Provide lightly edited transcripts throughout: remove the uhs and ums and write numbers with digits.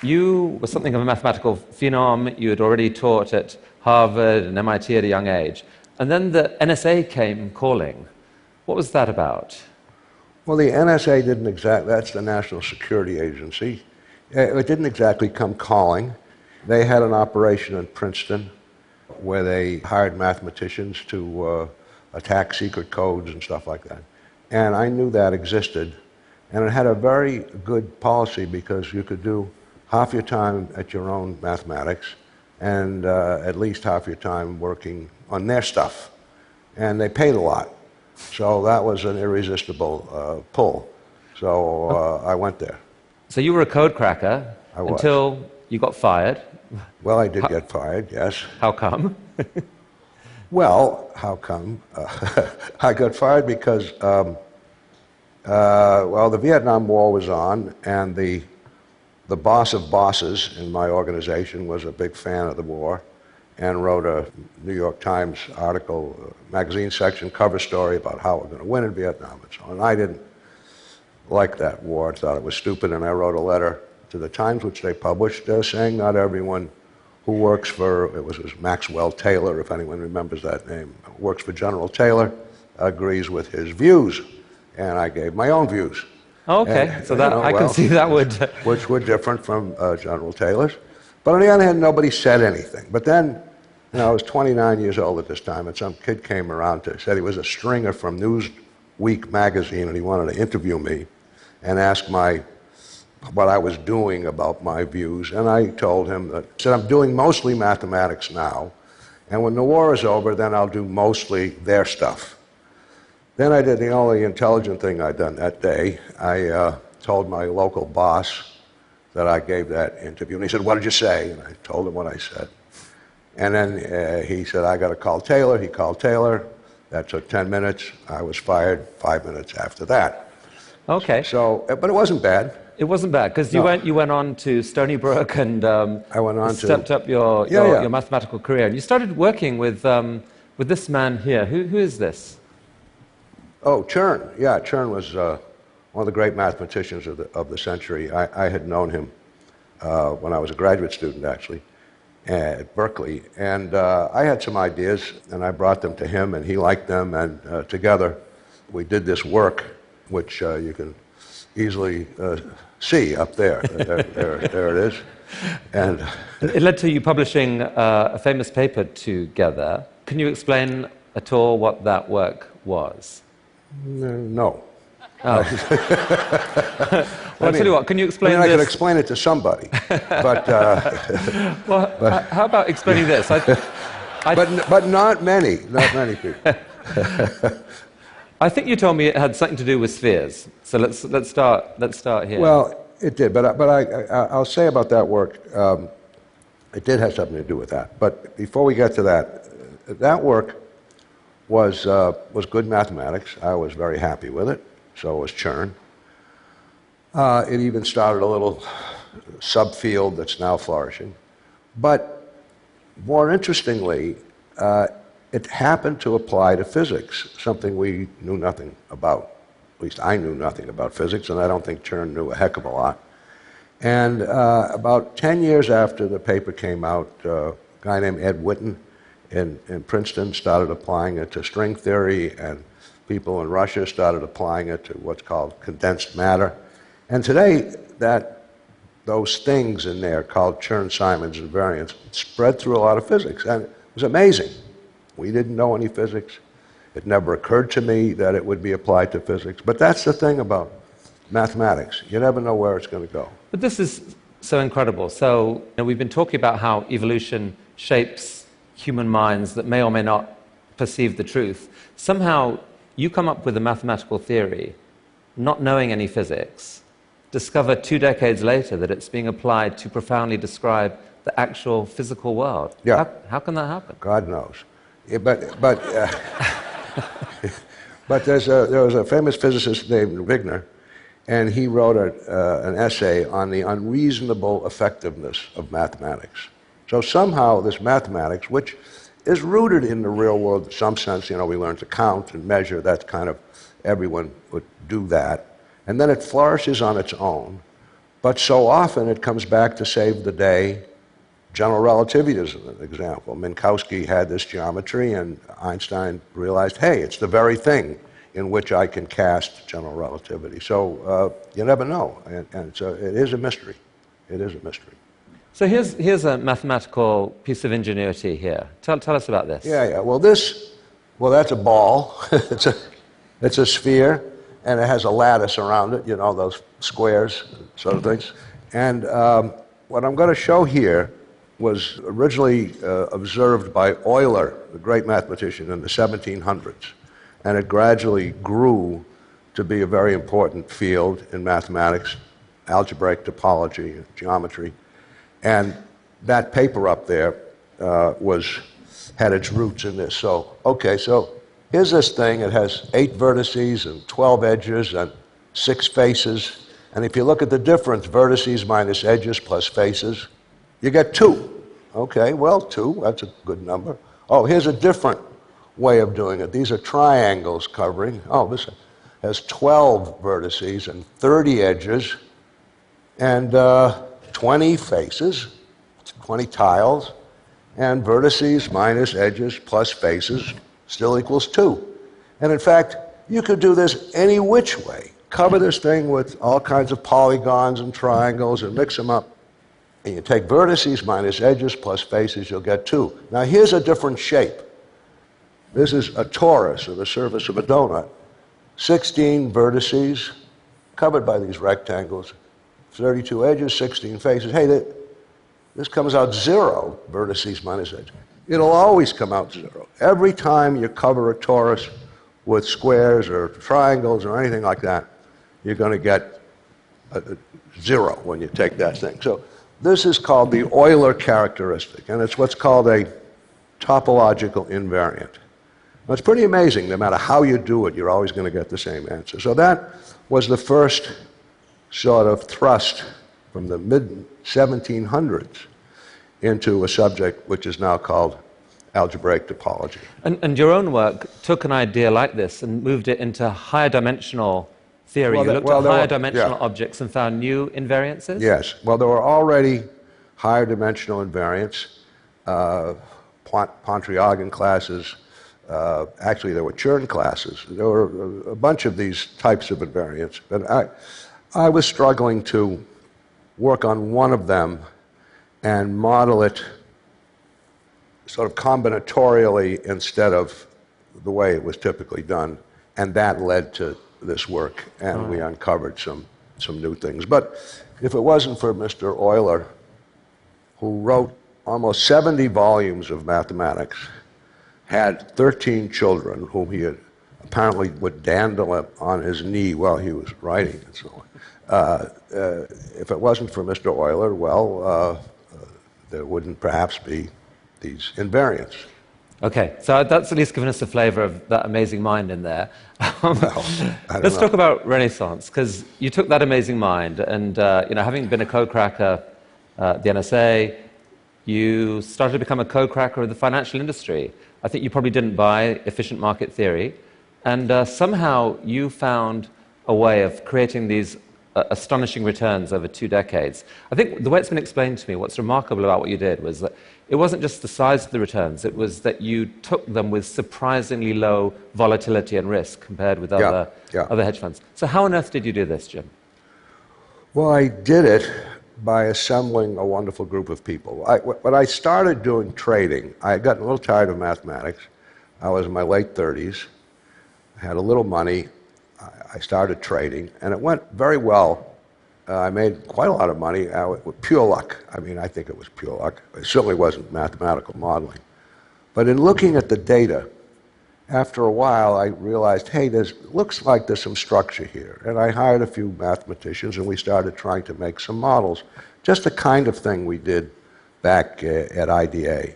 you were something of a mathematical phenom. You had already taught at Harvard and MIT at a young age. And then the NSA came calling. What was that about? Well, the NSA didn't exactly, that's the National Security Agency. It didn't exactly come calling. They had an operation in Princeton where they hired mathematicians to attack secret codes and stuff like that. And I knew that existed. And it had a very good policy because you could do half your time at your own mathematics and at least half your time working on their stuff. And they paid a lot. So that was an irresistible pull. So I went there. So you were a code cracker until you got fired. Well, I did get fired, yes. How come? Well, how come? I got fired because, well, the Vietnam War was on, and the boss of bosses in my organization was a big fan of the war and wrote a New York Times article, magazine section, cover story about how we're going to win in Vietnam and so on. And I didn't like that war. I thought it was stupid, and I wrote a letter to the Times, which they published, saying not everyone who works for, it was Maxwell Taylor, if anyone remembers that name, works for General Taylor, agrees with his views. And I gave my own views. Oh, okay, and, so that I can see that would... which were different from General Taylor's. But on the other hand, nobody said anything. But then, I was 29 years old at this time, and some kid came around said he was a stringer from Newsweek magazine, and he wanted to interview me and ask what I was doing about my views. And I told him that, said, I'm doing mostly mathematics now, and when the war is over, then I'll do mostly their stuff. Then I did the only intelligent thing I'd done that day. I told my local boss that I gave that interview, and he said, what did you say? And I told him what I said. And then he said, I got to call Taylor. He called Taylor. That took 10 minutes. I was fired 5 minutes after that. Okay. So, but it wasn't bad. It wasn't bad, because you went on to Stony Brook and I went on stepped up your mathematical career. And you started working with this man here. Who is this? Oh, Chern. Yeah, Chern was one of the great mathematicians of the century. I had known him when I was a graduate student, actually, at Berkeley. And I had some ideas, and I brought them to him, and he liked them. And together, we did this work, which you can easily see up there. There it is. And it led to you publishing a famous paper together. Can you explain at all what that work was? No. Oh. Well, I'll tell you what, can you explain this? I could explain it to somebody, but... well, how about explaining this? But not many people. I think you told me it had something to do with spheres. So let's start here. Well, it did, but I'll say about that work, it did have something to do with that. But before we get to that work was good mathematics. I was very happy with it. So was Chern. It even started a little subfield that's now flourishing. But more interestingly, it happened to apply to physics, something we knew nothing about. At least I knew nothing about physics, and I don't think Chern knew a heck of a lot. And about 10 years after the paper came out, a guy named Ed Witten in Princeton started applying it to string theory, and people in Russia started applying it to what's called condensed matter. And today, those things in there called Chern-Simons invariants spread through a lot of physics, and it was amazing. We didn't know any physics. It never occurred to me that it would be applied to physics. But that's the thing about mathematics. You never know where it's going to go. But this is so incredible. So we've been talking about how evolution shapes human minds that may or may not perceive the truth. Somehow, you come up with a mathematical theory, not knowing any physics, discover 2 decades later that it's being applied to profoundly describe the actual physical world. Yeah. How can that happen? God knows. Yeah, but there was a famous physicist named Wigner, and he wrote an essay on the unreasonable effectiveness of mathematics. So somehow this mathematics, which is rooted in the real world in some sense, we learn to count and measure, everyone would do that, and then it flourishes on its own. But so often it comes back to save the day. General relativity is an example. Minkowski had this geometry, and Einstein realized, hey, it's the very thing in which I can cast general relativity. So you never know, and it is a mystery. It is a mystery. So here's a mathematical piece of ingenuity here. Tell us about this. Yeah. Well, that's a ball. it's a sphere, and it has a lattice around it, those squares sort of things. And what I'm going to show here was originally observed by Euler, the great mathematician, in the 1700s. And it gradually grew to be a very important field in mathematics, algebraic topology, geometry. And that paper up there had its roots in this. So here's this thing. It has 8 vertices and 12 edges and 6 faces. And if you look at the difference, vertices minus edges plus faces, you get 2. Okay, well, 2, that's a good number. Oh, here's a different way of doing it. These are triangles covering. Oh, this has 12 vertices and 30 edges and 20 faces, 20 tiles, and vertices minus edges plus faces still equals 2. And in fact, you could do this any which way. Cover this thing with all kinds of polygons and triangles and mix them up. And you take vertices minus edges plus faces, you'll get 2. Now here's a different shape. This is a torus, or the surface of a donut. 16 vertices covered by these rectangles, 32 edges, 16 faces. Hey, this comes out 0, vertices minus edges. It'll always come out 0. Every time you cover a torus with squares or triangles or anything like that, you're going to get a 0 when you take that thing. So this is called the Euler characteristic, and it's what's called a topological invariant. Now, it's pretty amazing. No matter how you do it, you're always going to get the same answer. So that was the first sort of thrust from the mid-1700s into a subject which is now called algebraic topology. And your own work took an idea like this and moved it into higher dimensional theory. You looked at higher dimensional objects and found new invariances? Yes. Well, there were already higher dimensional invariants, Pontryagin classes. Actually, there were Chern classes. There were a bunch of these types of invariants. But I was struggling to work on one of them and model it sort of combinatorially instead of the way it was typically done. And that led to this work, and we uncovered some new things. But if it wasn't for Mr. Euler, who wrote almost 70 volumes of mathematics, had 13 children whom he had apparently would dandle on his knee while he was writing and so on. If it wasn't for Mr. Euler, well, there wouldn't perhaps be these invariants. Okay, so that's at least given us a flavor of that amazing mind in there. Let's talk about Renaissance, because you took that amazing mind, and having been a co-cracker at the NSA, you started to become a co-cracker of the financial industry. I think you probably didn't buy efficient market theory, and somehow you found a way of creating these astonishing returns over 2 decades. I think the way it's been explained to me, what's remarkable about what you did was that it wasn't just the size of the returns, it was that you took them with surprisingly low volatility and risk compared with other hedge funds. So how on earth did you do this, Jim? Well, I did it by assembling a wonderful group of people. When I started doing trading, I had gotten a little tired of mathematics. I was in my late 30s. I had a little money. I started trading, and it went very well. I made quite a lot of money with pure luck. I mean, I think it was pure luck. It certainly wasn't mathematical modeling. But in looking at the data, after a while, I realized, hey, looks like there's some structure here. And I hired a few mathematicians, and we started trying to make some models. Just the kind of thing we did back at IDA.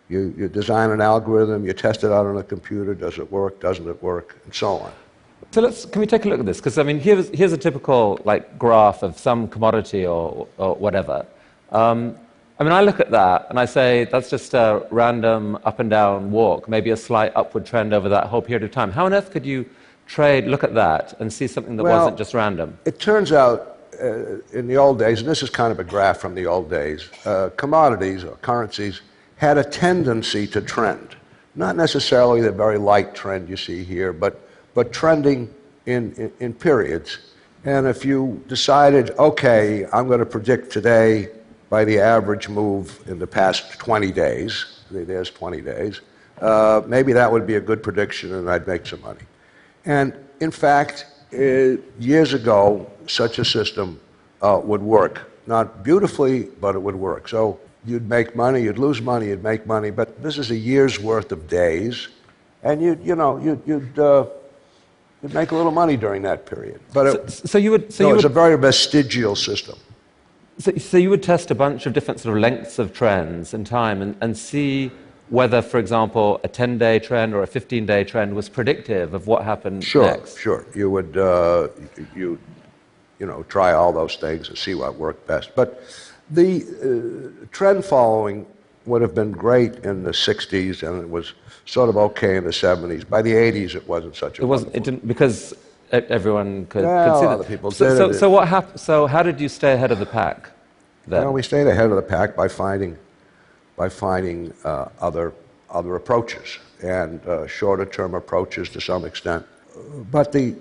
You design an algorithm, you test it out on a computer, does it work, doesn't it work, and so on. So can we take a look at this? Because I mean, here's a typical graph of some commodity or whatever. I mean, I look at that and I say that's just a random up and down walk, maybe a slight upward trend over that whole period of time. How on earth could you look at that and see something that wasn't just random? It turns out, in the old days, and this is kind of a graph from the old days, commodities or currencies had a tendency to trend. Not necessarily the very light trend you see here, but trending in periods. And if you decided, okay, I'm going to predict today by the average move in the past 20 days, there's 20 days, maybe that would be a good prediction and I'd make some money. And in fact, years ago, such a system would work. Not beautifully, but it would work. So you'd make money, you'd lose money, you'd make money, but this is a year's worth of days, and you'd make a little money during that period. But it's a very vestigial system. So you would test a bunch of different sort of lengths of trends in time and see whether, for example, a 10-day trend or a 15-day trend was predictive of what happened next. Sure. You would try all those things and see what worked best. But the trend following would have been great in the 60s, and it was sort of okay in the 70s. By the 80s, it wasn't such a It didn't, because everyone could see that. Other people did. So what happened? So how did you stay ahead of the pack then? Well, we stayed ahead of the pack by finding other approaches and shorter-term approaches to some extent. But the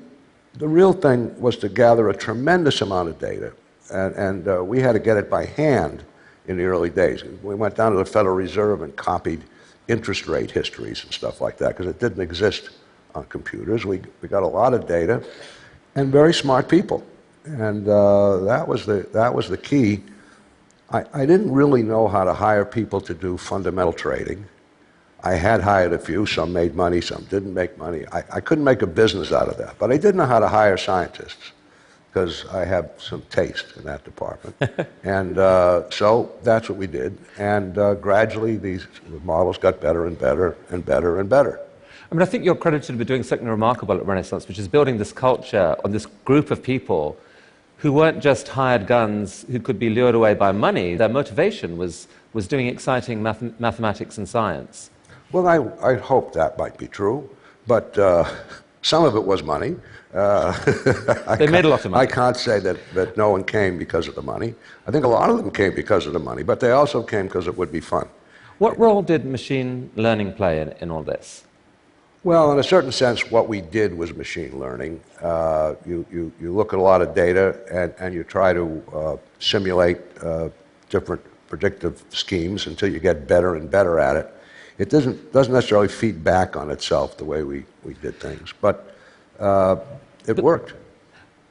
real thing was to gather a tremendous amount of data, and we had to get it by hand in the early days. We went down to the Federal Reserve and copied interest rate histories and stuff like that because it didn't exist on computers. We got a lot of data and very smart people, and that was the key. I didn't really know how to hire people to do fundamental trading. I had hired a few. Some made money, some didn't make money. I couldn't make a business out of that, but I did know how to hire scientists because I have some taste in that department. And so that's what we did. And gradually these models got better and better and better and better. I mean, I think you're credited with doing something remarkable at Renaissance, which is building this culture on this group of people who weren't just hired guns who could be lured away by money. Their motivation was doing exciting mathematics and science. Well, I hope that might be true, but some of it was money. They made a lot of money. I can't say that no one came because of the money. I think a lot of them came because of the money, but they also came because it would be fun. What role did machine learning play in all this? Well, in a certain sense, what we did was machine learning. You look at a lot of data and you try to simulate different predictive schemes until you get better and better at it. It doesn't necessarily feed back on itself the way we did things, but it worked.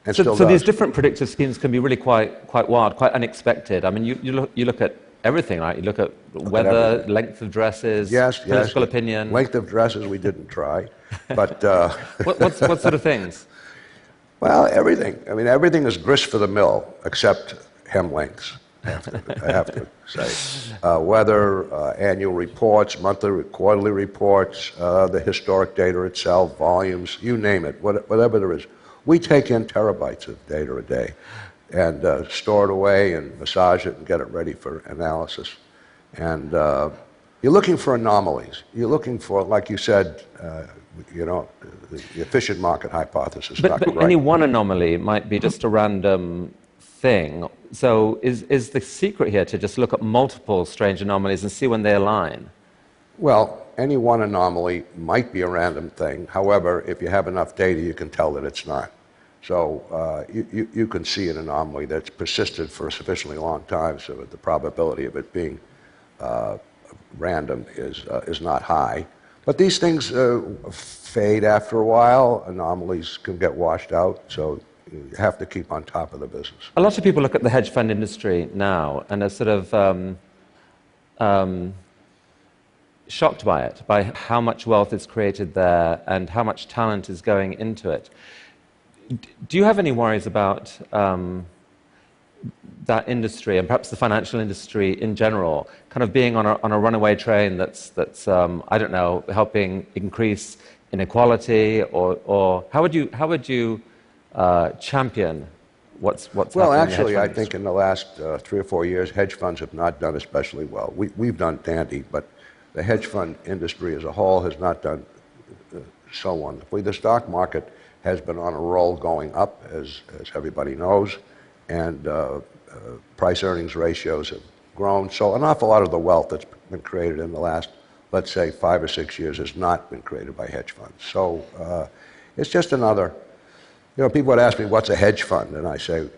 And still so does. These different predictive schemes can be really quite wild, quite unexpected. I mean, you look at everything, right? You look at weather, length of dresses, political opinion. Length of dresses we didn't try, but... what sort of things? Well, everything. I mean, everything is grist for the mill, except hem lengths, I have to say. Weather, annual reports, monthly, quarterly reports, the historic data itself, volumes, you name it, whatever there is. We take in terabytes of data a day and store it away and massage it and get it ready for analysis. And you're looking for anomalies. You're looking for, like you said, the efficient market hypothesis. But right. Any one anomaly might be just a random thing. So is the secret here to just look at multiple strange anomalies and see when they align? Well, any one anomaly might be a random thing. However, if you have enough data, you can tell that it's not. So you can see an anomaly that's persisted for a sufficiently long time so that the probability of it being random is not high. But these things fade after a while. Anomalies can get washed out, so you have to keep on top of the business. A lot of people look at the hedge fund industry now and are sort of shocked by it, by how much wealth is created there and how much talent is going into it. Do you have any worries about that industry and perhaps the financial industry in general, kind of being on a runaway train that's I don't know, helping increase inequality, or how would you champion what's happening? Well, actually, I think in the last 3 or 4 years, hedge funds have not done especially well. We've done dandy, but the hedge fund industry as a whole has not done so wonderfully. The stock market has been on a roll going up, as everybody knows, and price-earnings ratios have grown. So an awful lot of the wealth that's been created in the last, let's say, 5 or 6 years has not been created by hedge funds. So it's just another, people would ask me, what's a hedge fund? And I say,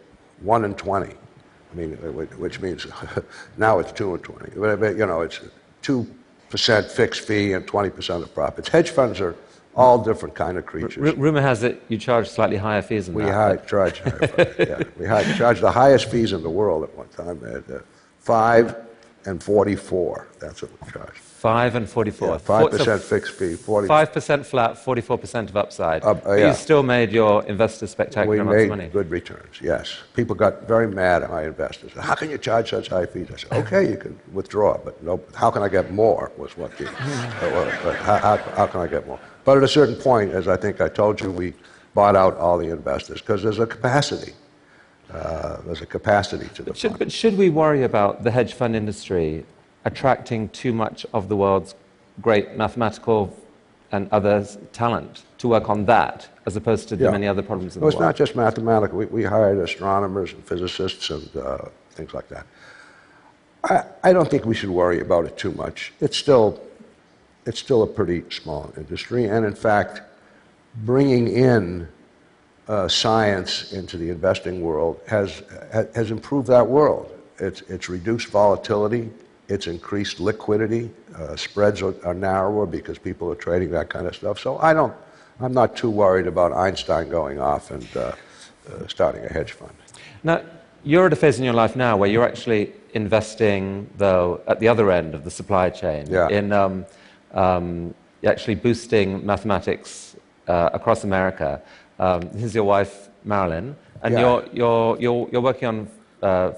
1 in 20. I mean, which means now it's 2 in 20. It's 2% fixed fee and 20% of profits. Hedge funds are all different kind of creatures. Rumor has it you charge slightly higher fees than that. Charge higher fees, yeah. We charge the highest fees in the world at one time. 5 and 44, that's what we charge. 5 and 44. Yeah, 5% fixed fee, 5% flat, 44% of upside. But yeah. you still made your investors spectacular amounts of money. We made good returns, yes. People got very mad at my investors. How can you charge such high fees? I said, okay, you can withdraw, but no, how can I get more was what the, how can I get more? But at a certain point, as I think I told you, we bought out all the investors because there's a capacity. There's a capacity to the fund. But should we worry about the hedge fund industry attracting too much of the world's great mathematical and other talent to work on that, as opposed to the many other problems in the world? It's not just mathematical. We hired astronomers and physicists and things like that. I don't think we should worry about it too much. It's still a pretty small industry, and in fact, bringing in science into the investing world has improved that world. It's reduced volatility. It's increased liquidity. Spreads are narrower because people are trading that kind of stuff. So I'm not too worried about Einstein going off and starting a hedge fund. Now, you're at a phase in your life now where you're actually investing, though, at the other end of the supply chain in actually boosting mathematics across America. Here's your wife, Marilyn, and you're working on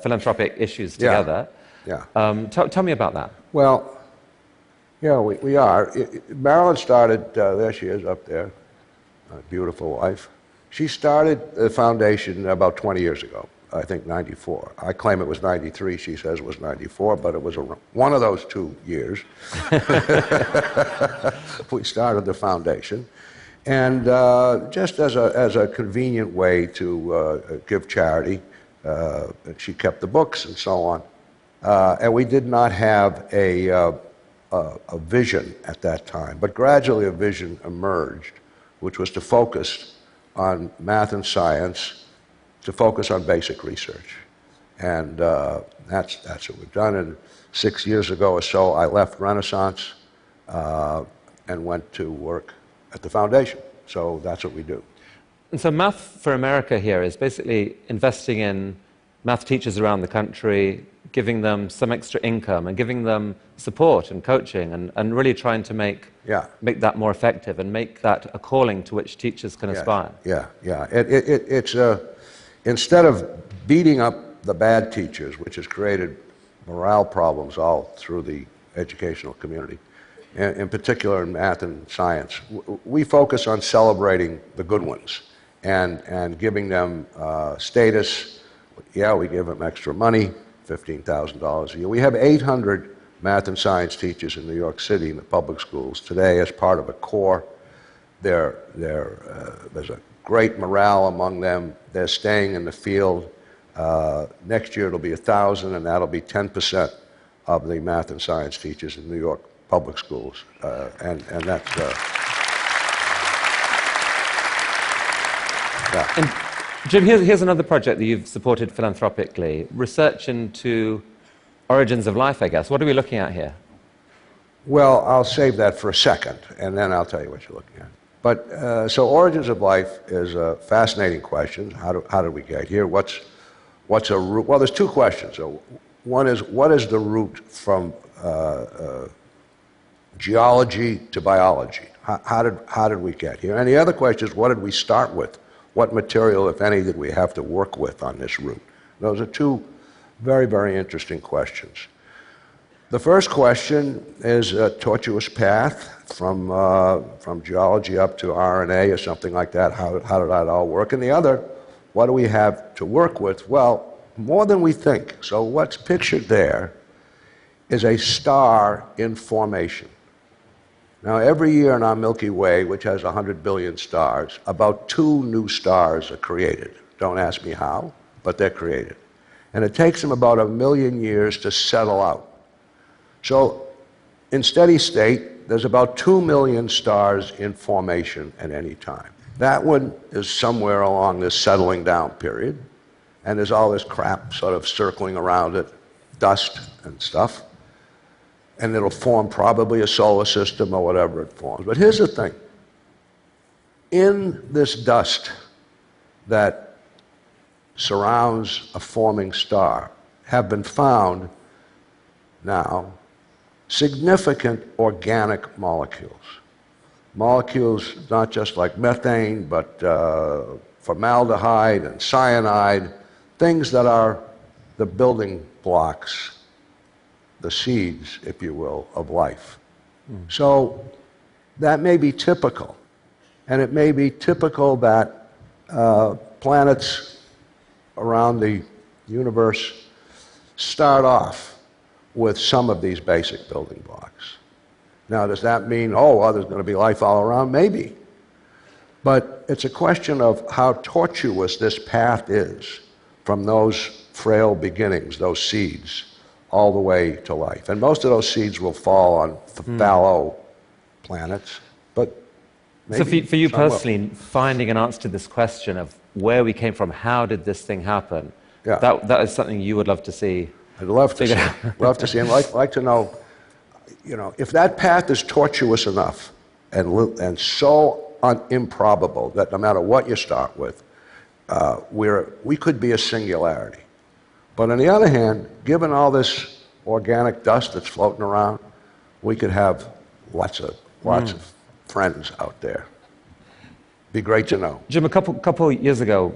philanthropic issues together. Yeah. Tell me about that. Well, yeah, we are. Marilyn started, there she is up there, a beautiful wife. She started the foundation about 20 years ago, I think 94. I claim it was 93, she says it was 94, but it was one of those 2 years. We started the foundation. And just as a convenient way to give charity, she kept the books and so on. And we did not have a vision at that time, but gradually a vision emerged, which was to focus on math and science, to focus on basic research. And that's what we've done. And 6 years ago or so, I left Renaissance and went to work at the foundation. So that's what we do. And so Math for America here is basically investing in math teachers around the country, giving them some extra income and giving them support and coaching and really trying to make that more effective and make that a calling to which teachers can aspire. Yeah. It's instead of beating up the bad teachers, which has created morale problems all through the educational community, in particular in math and science, we focus on celebrating the good ones and giving them status. Yeah, we give them extra money, $15,000 a year. We have 800 math and science teachers in New York City in the public schools today as part of a core. There's a great morale among them. They're staying in the field. Next year it'll be 1,000, and that'll be 10% of the math and science teachers in New York public schools, and that's And Jim, here's another project that you've supported philanthropically: research into origins of life, I guess. What are we looking at here? Well, I'll save that for a second, and then I'll tell you what you're looking at. But so origins of life is a fascinating question. How did we get here? What's a root? Well, there's two questions. So one is, what is the route from geology to biology? How did we get here? And the other question is, what did we start with? What material, if any, did we have to work with on this route? Those are two very, very interesting questions. The first question is a tortuous path from geology up to RNA or something like that. How did that all work? And the other, what do we have to work with? Well, more than we think. So what's pictured there is a star in formation. Now, every year in our Milky Way, which has 100 billion stars, about 2 new stars are created. Don't ask me how. but they're created. And it takes them about 1 million years to settle out. So in steady state, there's about 2 million stars in formation at any time. That one is somewhere along this settling down period, and there's all this crap sort of circling around it, dust and stuff, and it'll form probably a solar system or whatever it forms. But here's the thing. In this dust that surrounds a forming star have been found now significant organic molecules. Molecules not just like methane, but formaldehyde and cyanide, things that are the building blocks, the seeds, if you will, of life. So that may be typical. And it may be typical that planets around the universe start off with some of these basic building blocks. Now, does that mean, oh, there's going to be life all around? Maybe. But it's a question of how tortuous this path is from those frail beginnings, those seeds, all the way to life. And most of those seeds will fall on fallow planets, but so for you personally, finding an answer to this question of where we came from, how did this thing happen, that is something you would love to see. I'd love to see. Love to see, and like to know, if that path is tortuous enough and so improbable that no matter what you start with, we could be a singularity. But on the other hand, given all this organic dust that's floating around, we could have lots of friends out there. Be great to know. Jim, a couple years ago,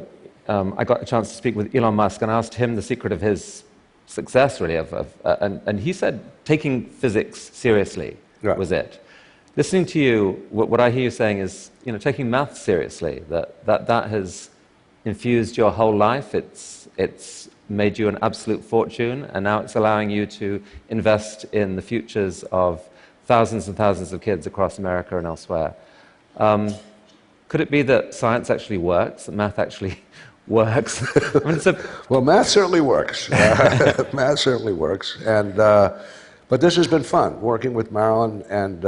I got a chance to speak with Elon Musk, and I asked him the secret of his success, really, and he said taking physics seriously was it. Listening to you, what I hear you saying is, taking math seriously, that has infused your whole life. It's made you an absolute fortune, and now it's allowing you to invest in the futures of thousands and thousands of kids across America and elsewhere. Could it be that science actually works, that math actually works? Well, math certainly works. Math certainly works. But this has been fun. Working with Marilyn and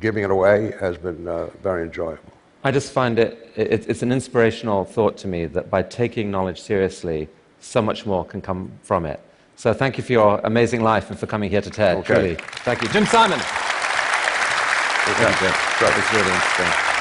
giving it away has been very enjoyable. I just find it's an inspirational thought to me that by taking knowledge seriously, so much more can come from it. So thank you for your amazing life and for coming here to TED. Okay. Truly. Thank you. Jim Simon. Thank you, Jim. That was really interesting.